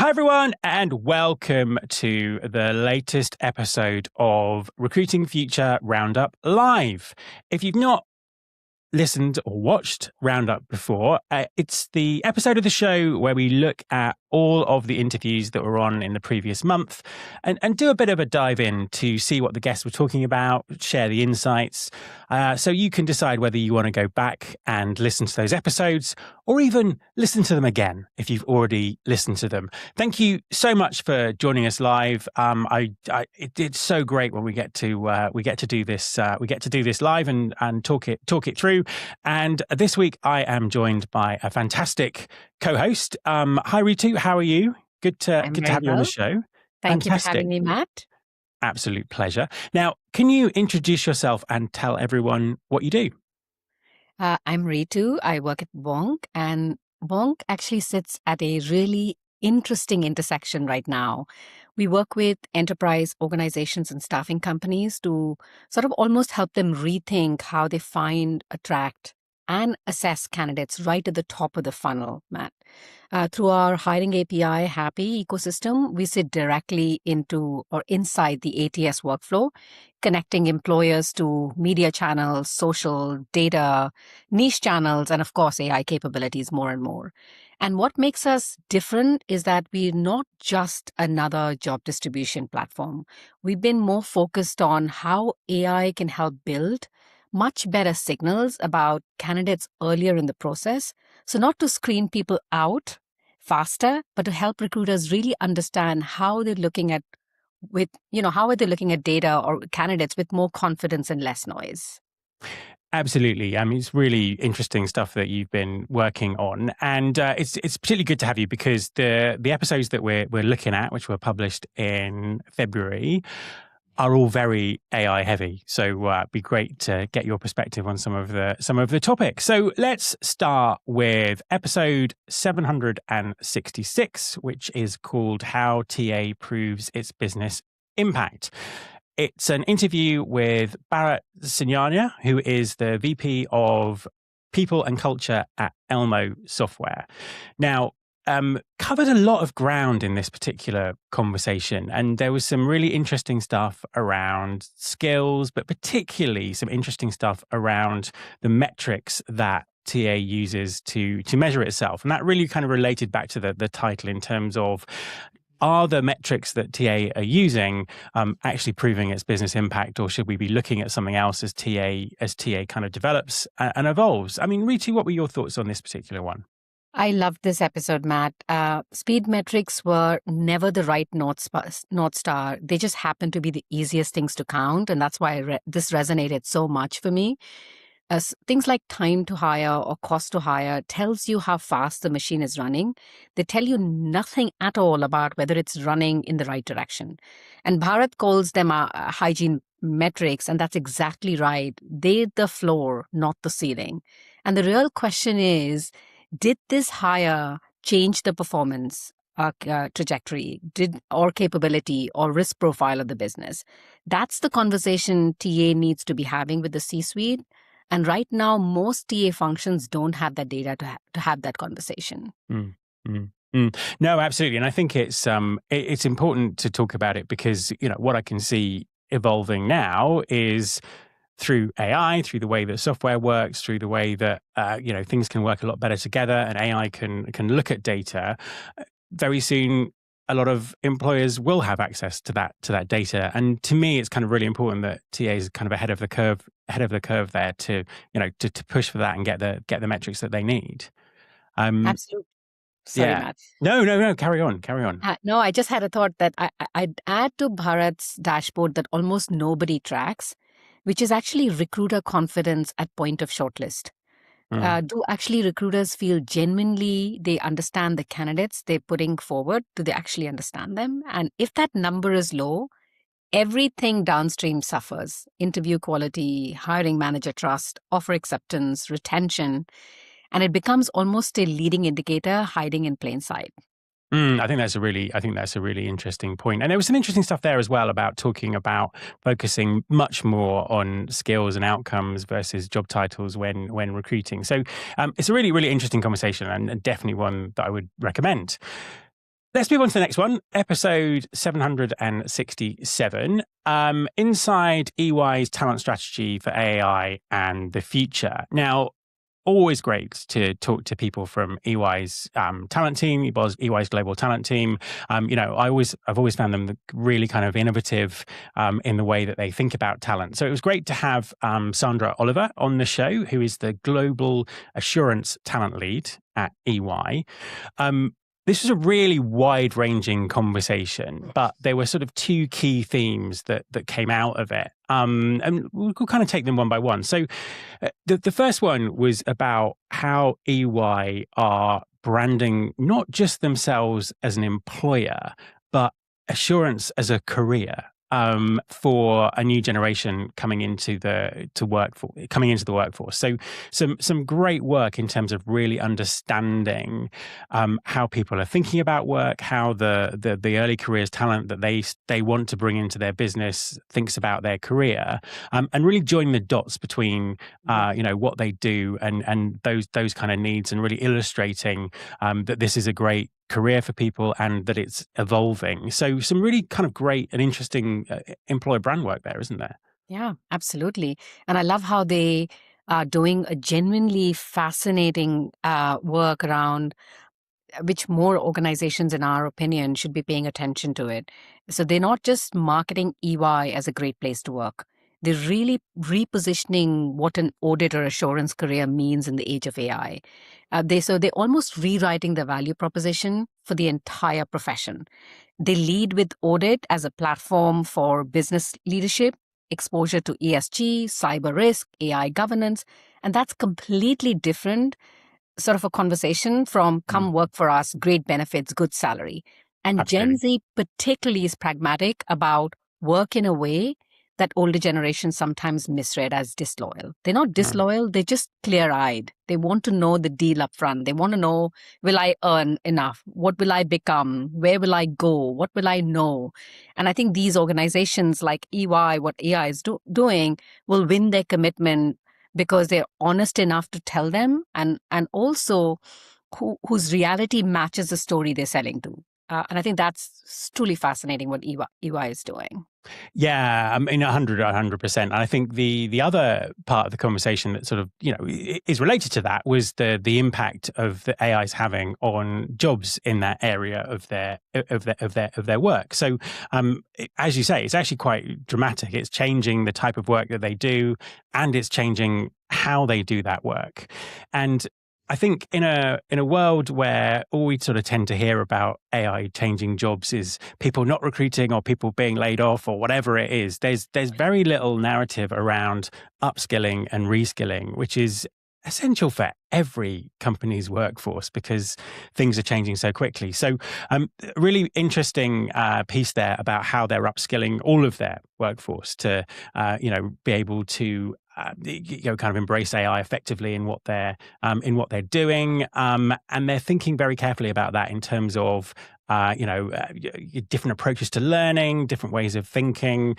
Hi, everyone, and welcome to the latest episode of Recruiting Future Roundup Live. If you've not listened or watched Roundup before, it's the episode of the show where we look at all of the interviews that were on in the previous month and do a bit of a dive in to see what the guests were talking about, share the insights, so you can decide whether you want to go back and listen to those episodes or even listen to them again if you've already listened to them. Thank you so much for joining us live. It's so great when we get to do this. We get to do this live and talk it through. And this week I am joined by a fantastic co-host. Hi Ritu, how are you? Good to have you on the show. Thank you for having me, Matt. Absolute pleasure. Now, can you introduce yourself and tell everyone what you do? I'm Ritu. I work at VONQ, and VONQ actually sits at a really interesting intersection right now. We work with enterprise organizations and staffing companies to sort of almost help them rethink how they find, attract, and assess candidates right at the top of the funnel, Matt. Through our hiring API Happy ecosystem, we sit directly into or inside the ATS workflow, connecting employers to media channels, social, data, niche channels, and of course, AI capabilities more and more. And what makes us different is that we're not just another job distribution platform. We've been more focused on how AI can help build much better signals about candidates earlier in the process. So not to screen people out faster, but to help recruiters really understand how they're looking at how are they looking at data or candidates with more confidence and less noise. Absolutely. I mean, it's really interesting stuff that you've been working on, and it's particularly good to have you because the episodes that we're looking at, which were published in February, are all very AI heavy. So it'd be great to get your perspective on some of the topics. So let's start with episode 766, which is called How TA Proves Its Business Impact. It's an interview with Bharat Sinyania, who is the VP of People and Culture at Elmo Software. Now, covered a lot of ground in this particular conversation, and there was some really interesting stuff around skills, but particularly some interesting stuff around the metrics that TA uses to measure itself. And that really kind of related back to the title in terms of, are the metrics that TA are using actually proving its business impact, or should we be looking at something else as TA kind of develops and evolves? I mean, Ritu, what were your thoughts on this particular one? I loved this episode, Matt. Speed metrics were never the right North Star. They just happened to be the easiest things to count, and that's why this resonated so much for me. Things like time to hire or cost to hire tells you how fast the machine is running. They tell you nothing at all about whether it's running in the right direction. And Bharat calls them hygiene metrics, and that's exactly right. They're the floor, not the ceiling. And the real question is, did this hire change the performance trajectory, or capability or risk profile of the business? That's the conversation TA needs to be having with the C-suite. And right now, most TA functions don't have that data to have that conversation. No, absolutely. And I think it's important to talk about it because, what I can see evolving now is through AI, through the way that software works, through the way that things can work a lot better together, and AI can look at data. Very soon, a lot of employers will have access to that data, and to me, it's kind of really important that TA is kind of ahead of the curve there to push for that and get the metrics that they need. Absolutely. Sorry, yeah. Matt. No. Carry on. No, I just had a thought that I'd add to Bharat's dashboard that almost nobody tracks, which is actually recruiter confidence at point of shortlist. Do actually recruiters feel genuinely they understand the candidates they're putting forward? Do they actually understand them? And if that number is low, everything downstream suffers. Interview quality, hiring manager trust, offer acceptance, retention, and it becomes almost a leading indicator hiding in plain sight. I think that's a really interesting point. And there was some interesting stuff there as well about talking about focusing much more on skills and outcomes versus job titles when recruiting. So it's a really, really interesting conversation and definitely one that I would recommend. Let's move on to the next one, episode 767, inside EY's talent strategy for AI and the future. Now, always great to talk to people from EY's talent team, EY's global talent team. I've always found them really kind of innovative in the way that they think about talent. So it was great to have Sandra Oliver on the show, who is the global assurance talent lead at EY. This was a really wide-ranging conversation, but there were sort of two key themes that came out of it. And we'll kind of take them one by one. So the first one was about how EY are branding not just themselves as an employer, but assurance as a career. For a new generation coming into the workforce. So some great work in terms of really understanding how people are thinking about work, how the early careers talent that they want to bring into their business thinks about their career, and really join the dots between what they do and those kind of needs, and really illustrating that this is a great career for people and that it's evolving. So some really kind of great and interesting employer brand work there, isn't there? Yeah, absolutely. And I love how they are doing a genuinely fascinating work around which more organizations, in our opinion, should be paying attention to it. So they're not just marketing EY as a great place to work. They're really repositioning what an audit or assurance career means in the age of AI. They're almost rewriting the value proposition for the entire profession. They lead with audit as a platform for business leadership, exposure to ESG, cyber risk, AI governance, and that's completely different sort of a conversation from come work for us, great benefits, good salary. And Absolutely. Gen Z particularly is pragmatic about work in a way that older generations sometimes misread as disloyal. They're not disloyal, they're just clear-eyed. They want to know the deal up front. They want to know, will I earn enough? What will I become? Where will I go? What will I know? And I think these organizations like EY, what AI is doing, will win their commitment because they're honest enough to tell them, and also whose reality matches the story they're selling to. And I think that's truly fascinating what EY is doing. Yeah, I mean, 100%. And I think the other part of the conversation that sort of, is related to that was the impact of the AI is having on jobs in that area of their work. So, as you say, it's actually quite dramatic. It's changing the type of work that they do, and it's changing how they do that work. And I think in a world where all we sort of tend to hear about AI changing jobs is people not recruiting or people being laid off or whatever it is, there's very little narrative around upskilling and reskilling, which is essential for every company's workforce because things are changing so quickly. So really interesting piece there about how they're upskilling all of their workforce to be able to kind of embrace AI effectively in what they're doing, and they're thinking very carefully about that in terms of different approaches to learning, different ways of thinking,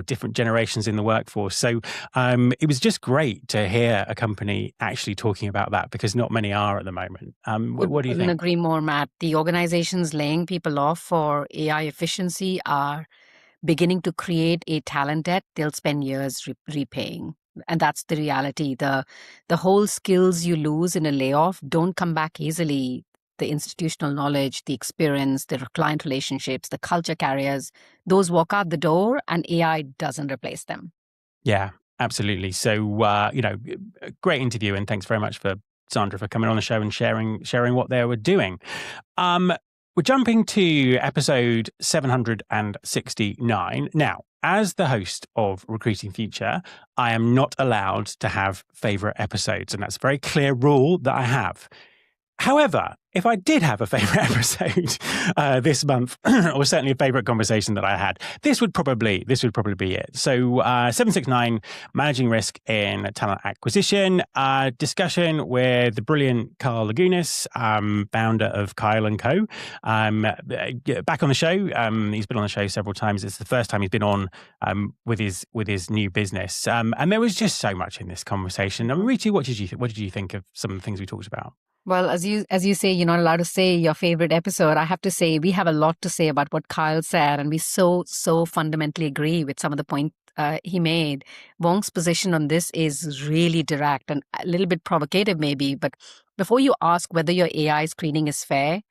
different generations in the workforce. So it was just great to hear a company actually talking about that because not many are at the moment. What do you think? Couldn't agree more, Matt. The organizations laying people off for AI efficiency are beginning to create a talent debt they'll spend years repaying. And that's the reality. The whole skills you lose in a layoff don't come back easily. The institutional knowledge, the experience, the client relationships, the culture carriers, those walk out the door and AI doesn't replace them. Yeah, absolutely. So, great interview, and thanks very much for Sandra for coming on the show and sharing what they were doing. We're jumping to episode 769. Now, as the host of Recruiting Future, I am not allowed to have favorite episodes, and that's a very clear rule that I have. However, if I did have a favorite episode this month, or certainly a favorite conversation that I had, this would probably be it. So 769, managing risk in talent acquisition, discussion with the brilliant Carl Lagunas, founder of Kyle & Co. Back on the show. He's been on the show several times. It's the first time he's been on with his new business. And there was just so much in this conversation. I mean, Ritu, what did you think of some of the things we talked about? Well, as you say, you're not allowed to say your favorite episode. I have to say we have a lot to say about what Kyle said, and we so fundamentally agree with some of the points he made. Wong's position on this is really direct and a little bit provocative, maybe. But before you ask whether your AI screening is fair,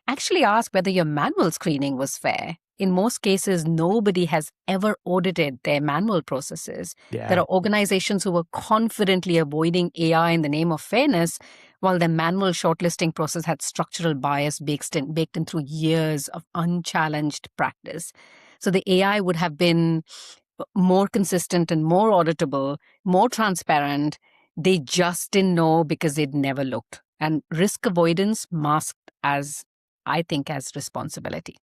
actually ask whether your manual screening was fair. In most cases, nobody has ever audited their manual processes. Yeah. There are organizations who were confidently avoiding AI in the name of fairness, while their manual shortlisting process had structural bias baked in through years of unchallenged practice. So the AI would have been more consistent and more auditable, more transparent. They just didn't know because they'd never looked. And risk avoidance masked as, I think, as responsibility.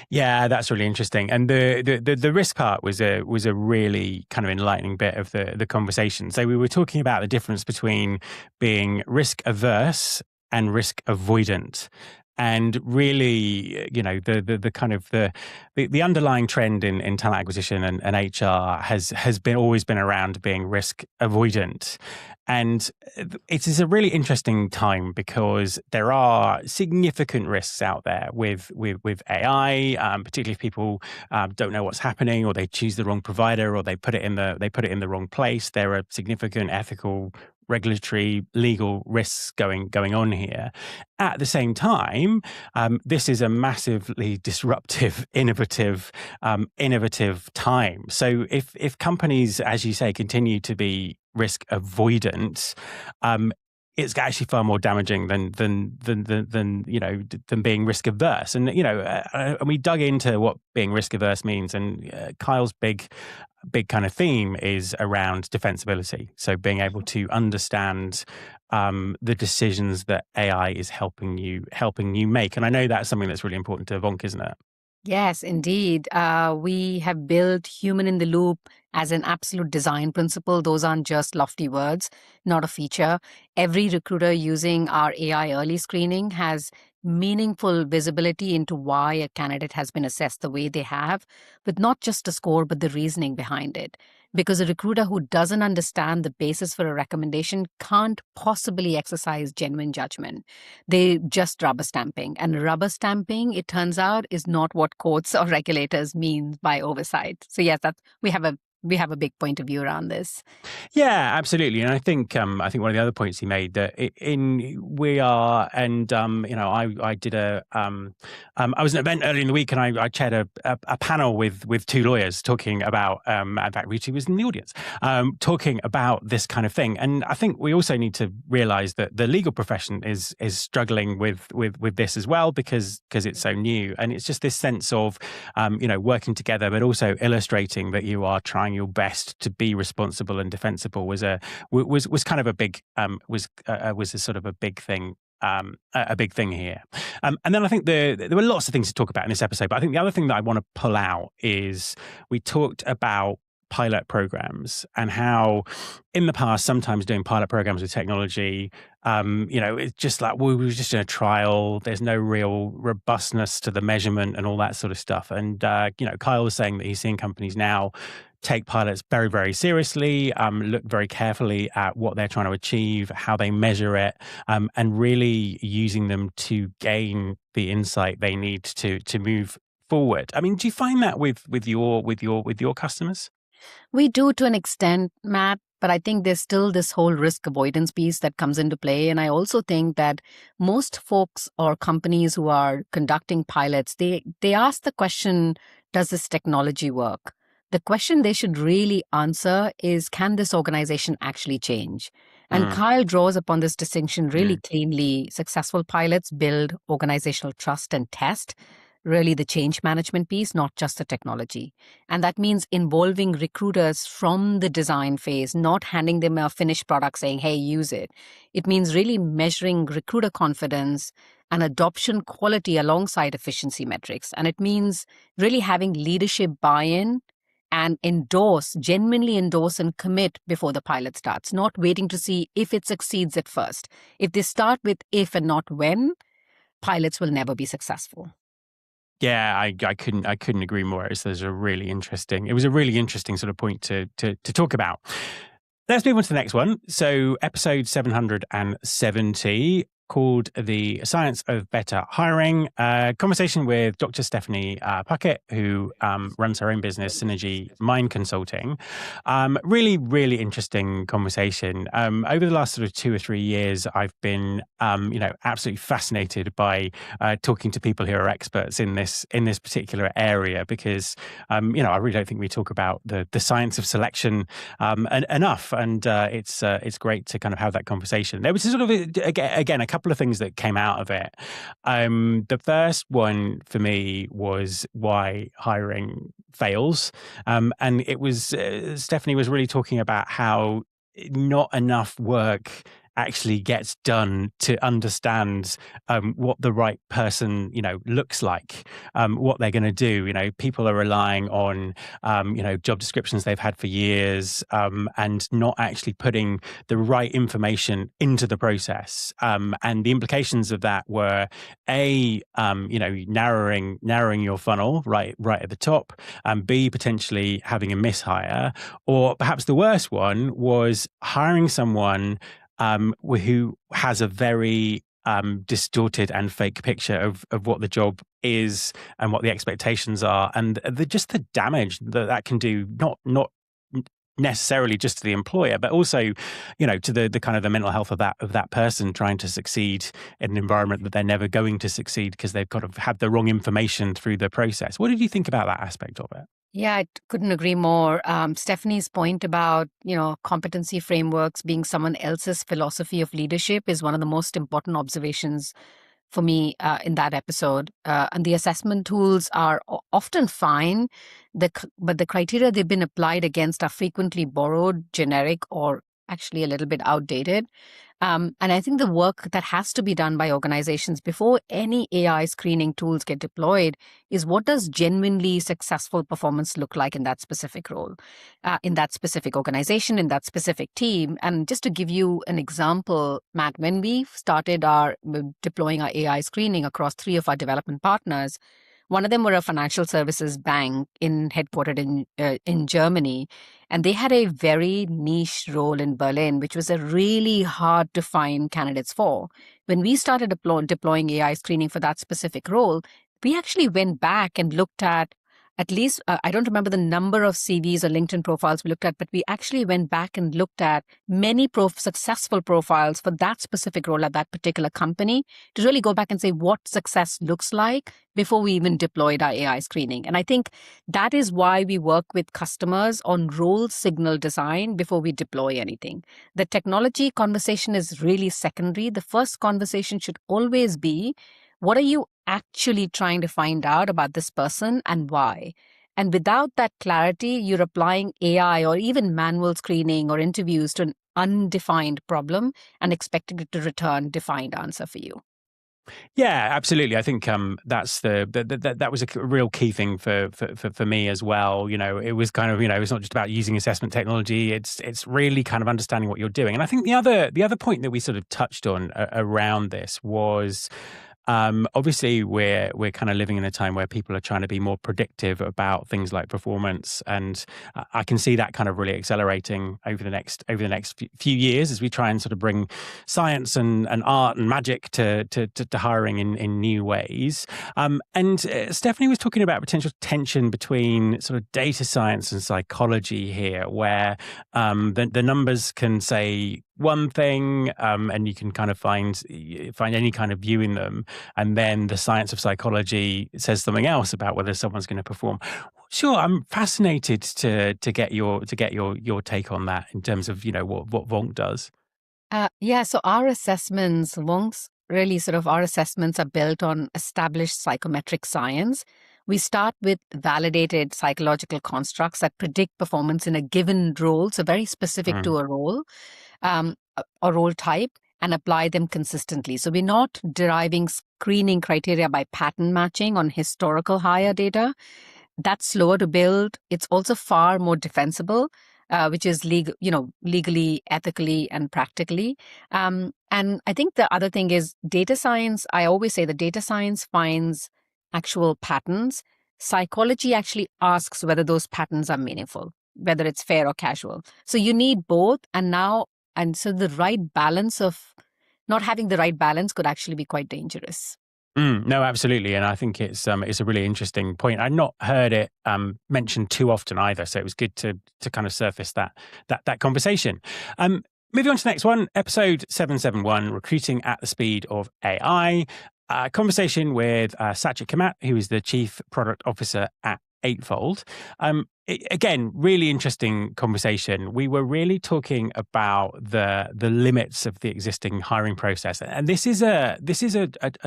Yeah, that's really interesting. And the risk part was a really kind of enlightening bit of the conversation. So we were talking about the difference between being risk averse and risk avoidant. And really, the kind of the underlying trend in talent acquisition and HR has always been around being risk avoidant. And it is a really interesting time because there are significant risks out there with AI, particularly if people don't know what's happening, or they choose the wrong provider, or they put it in the wrong place. There are significant ethical, regulatory, legal risks going on here. At the same time, this is a massively disruptive, innovative time. So if companies, as you say, continue to be risk avoidant, it's actually far more damaging than being risk averse. And and we dug into what being risk averse means, and Kyle's big kind of theme is around defensibility. So being able to understand the decisions that AI is helping you make. And I know that's something that's really important to VONQ, isn't it? Yes, indeed. We have built human in the loop as an absolute design principle. Those aren't just lofty words, not a feature. Every recruiter using our AI early screening has meaningful visibility into why a candidate has been assessed the way they have, with not just a score, but the reasoning behind it. Because a recruiter who doesn't understand the basis for a recommendation can't possibly exercise genuine judgment. They just rubber stamping. And rubber stamping, it turns out, is not what courts or regulators mean by oversight. So yes, we have a big point of view around this. Yeah, absolutely. And I think one of the other points he made that I did I was at an event early in the week, and I chaired a panel with two lawyers talking about, in fact, Ritu was in the audience, talking about this kind of thing. And I think we also need to realize that the legal profession is struggling with this as well, because it's so new. And it's just this sense of, working together, but also illustrating that you are trying your best to be responsible and defensible was kind of a big was a sort of a big thing. A big thing here. And then I think there were lots of things to talk about in this episode, but I think the other thing that I want to pull out is we talked about pilot programs and how in the past, sometimes doing pilot programs with technology, it's just like, we were just in a trial. There's no real robustness to the measurement and all that sort of stuff. And, Kyle was saying that he's seeing companies now take pilots very, very seriously, look very carefully at what they're trying to achieve, how they measure it, and really using them to gain the insight they need to move forward. I mean, do you find that with your customers? We do to an extent, Matt, but I think there's still this whole risk avoidance piece that comes into play. And I also think that most folks or companies who are conducting pilots, they ask the question, does this technology work? The question they should really answer is, can this organization actually change? And Kyle draws upon this distinction really cleanly. Successful pilots build organizational trust and test really the change management piece, not just the technology. And that means involving recruiters from the design phase, not handing them a finished product saying, hey, use it. It means really measuring recruiter confidence and adoption quality alongside efficiency metrics. And it means really having leadership buy-in and genuinely endorse and commit before the pilot starts, not waiting to see if it succeeds at first. If they start with if and not when, pilots will never be successful. Yeah, I couldn't agree more. It was a really interesting sort of point to talk about. Let's move on to the next one. So episode 770, called The Science of Better Hiring, a conversation with Dr. Stephanie Puckett, who runs her own business, Synergy Mind Consulting. Really, really interesting conversation. Over the last sort of 2 or 3 years, I've been, absolutely fascinated by talking to people who are experts in this particular area, because, I really don't think we talk about the science of selection enough, and it's great to kind of have that conversation. There was sort of again a couple of things that came out of it. The first one for me was why hiring fails, and it was Stephanie was really talking about how not enough work actually gets done to understand what the right person, looks like, what they're going to do. People are relying on, job descriptions they've had for years, and not actually putting the right information into the process. And the implications of that were narrowing your funnel right at the top, and B, potentially having a mishire, or perhaps the worst one was hiring someone who has a very distorted and fake picture of what the job is and what the expectations are, and the damage that can do, not necessarily just to the employer, but also, to the kind of the mental health of that person trying to succeed in an environment that they're never going to succeed because they've kind of had the wrong information through the process. What did you think about that aspect of it? Yeah, I couldn't agree more. Stephanie's point about, competency frameworks being someone else's philosophy of leadership is one of the most important observations for me in that episode. And the assessment tools are often fine, but the criteria they've been applied against are frequently borrowed, generic, or actually a little bit outdated. And I think the work that has to be done by organizations before any AI screening tools get deployed is, what does genuinely successful performance look like in that specific role, in that specific organization, in that specific team? And just to give you an example, Matt, when we started deploying our AI screening across 3 of our development partners, one of them were a financial services bank headquartered in Germany, and they had a very niche role in Berlin, which was a really hard to find candidates for. When we started deploying AI screening for that specific role, we actually went back and looked at least, I don't remember the number of CVs or LinkedIn profiles we looked at, but we actually went back and looked at many successful profiles for that specific role at that particular company to really go back and say what success looks like before we even deployed our AI screening. And I think that is why we work with customers on role signal design before we deploy anything. The technology conversation is really secondary. The first conversation should always be, what are you actually trying to find out about this person and why? And without that clarity, you're applying AI or even manual screening or interviews to an undefined problem and expecting it to return defined answer for you. Yeah, absolutely. I think that's that was a real key thing for me as well. It was kind of, it's not just about using assessment technology. It's really kind of understanding what you're doing. And I think the other point that we sort of touched on around this was, obviously we're kind of living in a time where people are trying to be more predictive about things like performance, and I can see that kind of really accelerating over the next few years as we try and sort of bring science and art and magic to hiring in new ways. And Stephanie was talking about potential tension between sort of data science and psychology here, where the numbers can say one thing, and you can kind of find any kind of view in them, and then the science of psychology says something else about whether someone's going to perform. Sure, I'm fascinated to get your take on that in terms of what VONQ does. So our assessments, VONQ's really sort of our assessments are built on established psychometric science. We start with validated psychological constructs that predict performance in a given role, so very specific to a role, or role type, and apply them consistently. So we're not deriving screening criteria by pattern matching on historical hire data. That's slower to build. It's also far more defensible, which is legally, ethically, and practically. And I think the other thing is data science. I always say the data science finds actual patterns. Psychology actually asks whether those patterns are meaningful, whether it's fair or casual. So you need both. And so the right balance of not having the right balance could actually be quite dangerous. No, absolutely, and I think it's a really interesting point. I've not heard it mentioned too often either, so it was good to kind of surface that conversation. Moving on to the next one, episode 771, recruiting at the speed of AI. Conversation with Satchit Kamat, who is the Chief Product Officer at Eightfold. Again, really interesting conversation. We were really talking about the limits of the existing hiring process, and this is a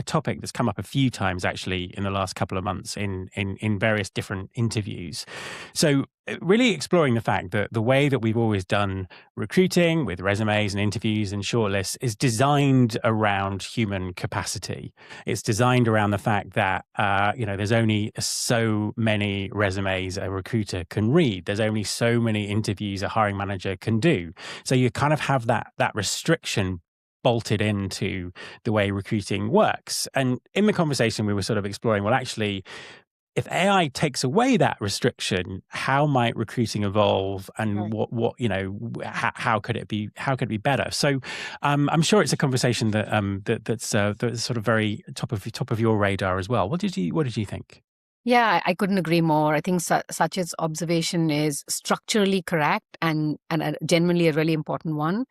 topic that's come up a few times actually in the last couple of months in various different interviews. So really exploring the fact that the way that we've always done recruiting with resumes and interviews and shortlists is designed around human capacity. It's designed around the fact that there's only so many resumes a recruiter can read. There's only so many interviews a hiring manager can do. So you kind of have that restriction bolted into the way recruiting works. And in the conversation, we were sort of exploring, well, actually, if AI takes away that restriction, how might recruiting evolve, and how could it be better? So I'm sure it's a conversation that's sort of very top of your radar as well. What did you think? Yeah, I couldn't agree more. I think Sachit's observation is structurally correct and genuinely a really important one.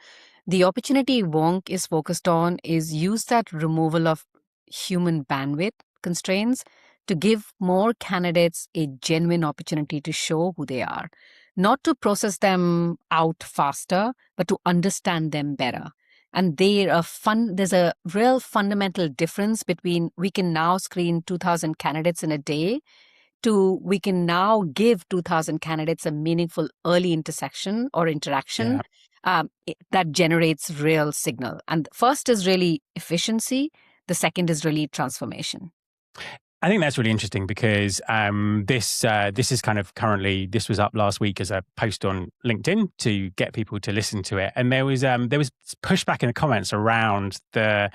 The opportunity VONQ is focused on is use that removal of human bandwidth constraints to give more candidates a genuine opportunity to show who they are, not to process them out faster, but to understand them better. And there's a real fundamental difference between we can now screen 2,000 candidates in a day to we can now give 2,000 candidates a meaningful early intersection or interaction that generates real signal. And first is really efficiency. The second is really transformation. I think that's really interesting because this is kind of currently, this was up last week as a post on LinkedIn to get people to listen to it, and there was pushback in the comments around the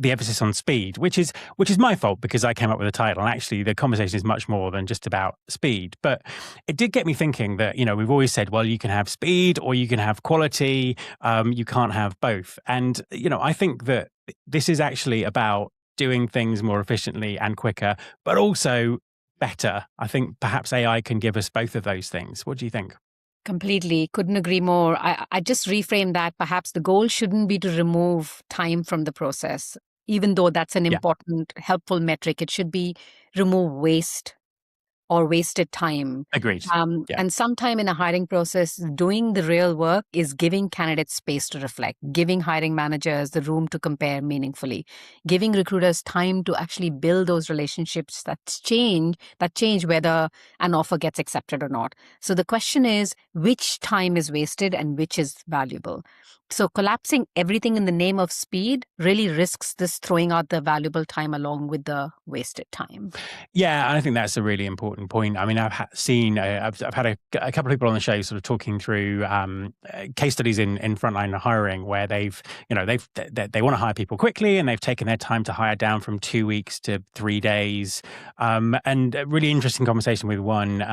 emphasis on speed, which is my fault because I came up with the title, and actually the conversation is much more than just about speed. But it did get me thinking that we've always said, well, you can have speed or you can have quality, you can't have both, and I think that this is actually about doing things more efficiently and quicker, but also better. I think perhaps AI can give us both of those things. What do you think? Completely. Couldn't agree more. I just reframe that. Perhaps the goal shouldn't be to remove time from the process, even though that's an important, helpful metric. It should be remove waste or wasted time. Agreed. And sometime in a hiring process, doing the real work is giving candidates space to reflect, giving hiring managers the room to compare meaningfully, giving recruiters time to actually build those relationships that change whether an offer gets accepted or not. So the question is, which time is wasted and which is valuable? So collapsing everything in the name of speed really risks this throwing out the valuable time along with the wasted time. Yeah, I think that's a really important point. I mean, I've had a couple of people on the show sort of talking through case studies in frontline hiring where they want to hire people quickly, and they've taken their time to hire down from 2 weeks to 3 days. And a really interesting conversation with one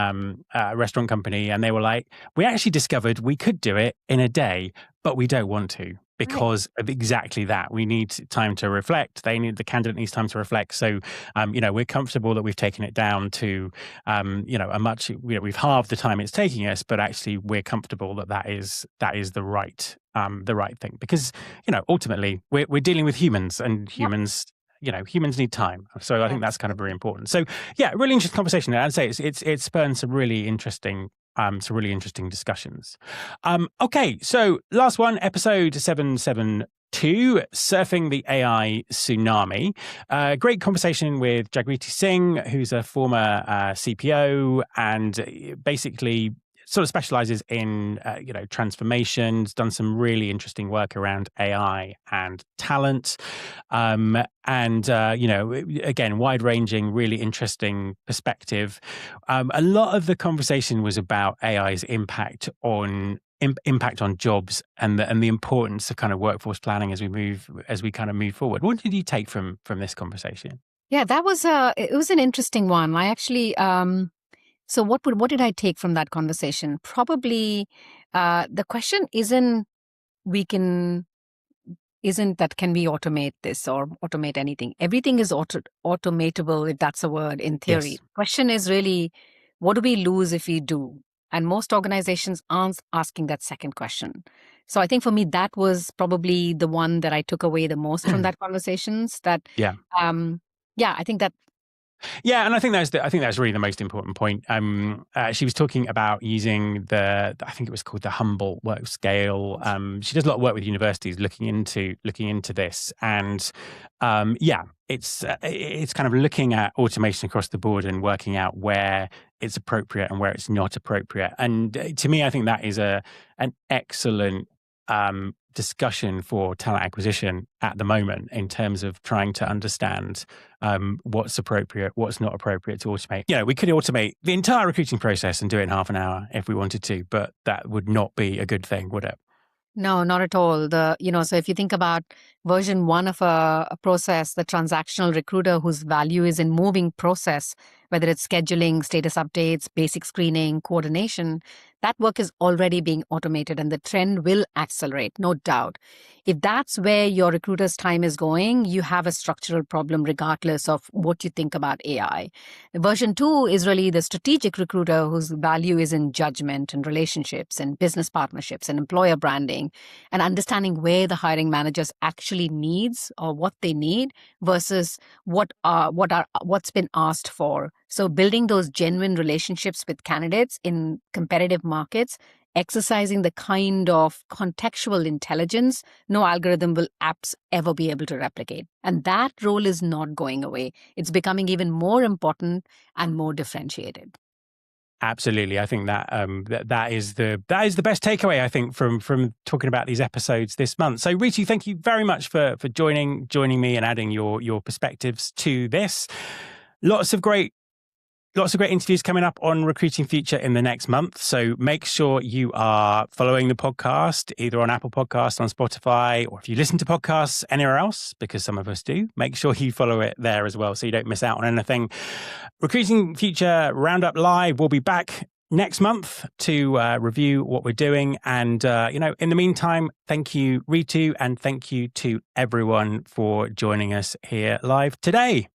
restaurant company, and they were like, "We actually discovered we could do it in a day, but we don't want to because of exactly that. We need time to reflect. The candidate needs time to reflect. So, we're comfortable that we've taken it down to, we've halved the time it's taking us, but actually we're comfortable that is the right thing because, ultimately we're dealing with humans, and humans need time. So I think that's kind of very important. So yeah, really interesting conversation. And I'd say it's spurned some really interesting discussions. Okay, so last one, episode 772, Surfing the AI Tsunami. Great conversation with Jagriti Singh, who's a former CPO and basically sort of specializes in, transformations, done some really interesting work around AI and talent. Again, wide-ranging, really interesting perspective. A lot of the conversation was about AI's impact on jobs and the importance of kind of workforce planning as we kind of move forward. What did you take from this conversation? Yeah, it was an interesting one. I actually so what did I take from that conversation? Probably the question isn't we can isn't that can we automate this or automate anything. Everything is automatable, if that's a word, in theory. Yes. Question is really, what do we lose if we do? And most organizations aren't asking that second question. So I think for me, that was probably the one that I took away the most from that conversations. That, Yeah. I think that. Yeah, and I think that's really the most important point. She was talking about using I think it was called the Humble work scale. She does a lot of work with universities looking into this, and it's kind of looking at automation across the board and working out where it's appropriate and where it's not appropriate. And to me, I think that is an excellent discussion for talent acquisition at the moment in terms of trying to understand what's appropriate, what's not appropriate to automate. We could automate the entire recruiting process and do it in half an hour if we wanted to, but that would not be a good thing, would it? No, not at all. So if you think about version 1 of a process, the transactional recruiter whose value is in moving process, whether it's scheduling, status updates, basic screening, coordination, that work is already being automated and the trend will accelerate, no doubt. If that's where your recruiter's time is going, you have a structural problem regardless of what you think about AI. Version 2 is really the strategic recruiter whose value is in judgment and relationships and business partnerships and employer branding and understanding where the hiring managers actually needs or what they need versus what's been asked for. So building those genuine relationships with candidates in competitive markets, exercising the kind of contextual intelligence no algorithm will apps ever be able to replicate. And that role is not going away. It's becoming even more important and more differentiated. Absolutely, I think that that is the best takeaway, I think, from talking about these episodes this month. So, Ritu, thank you very much for joining me and adding your perspectives to this. Lots of great interviews coming up on Recruiting Future in the next month. So make sure you are following the podcast, either on Apple Podcasts, on Spotify, or if you listen to podcasts anywhere else, because some of us do, make sure you follow it there as well so you don't miss out on anything. Recruiting Future Roundup Live will be back next month to review what we're doing. And, in the meantime, thank you, Ritu, and thank you to everyone for joining us here live today.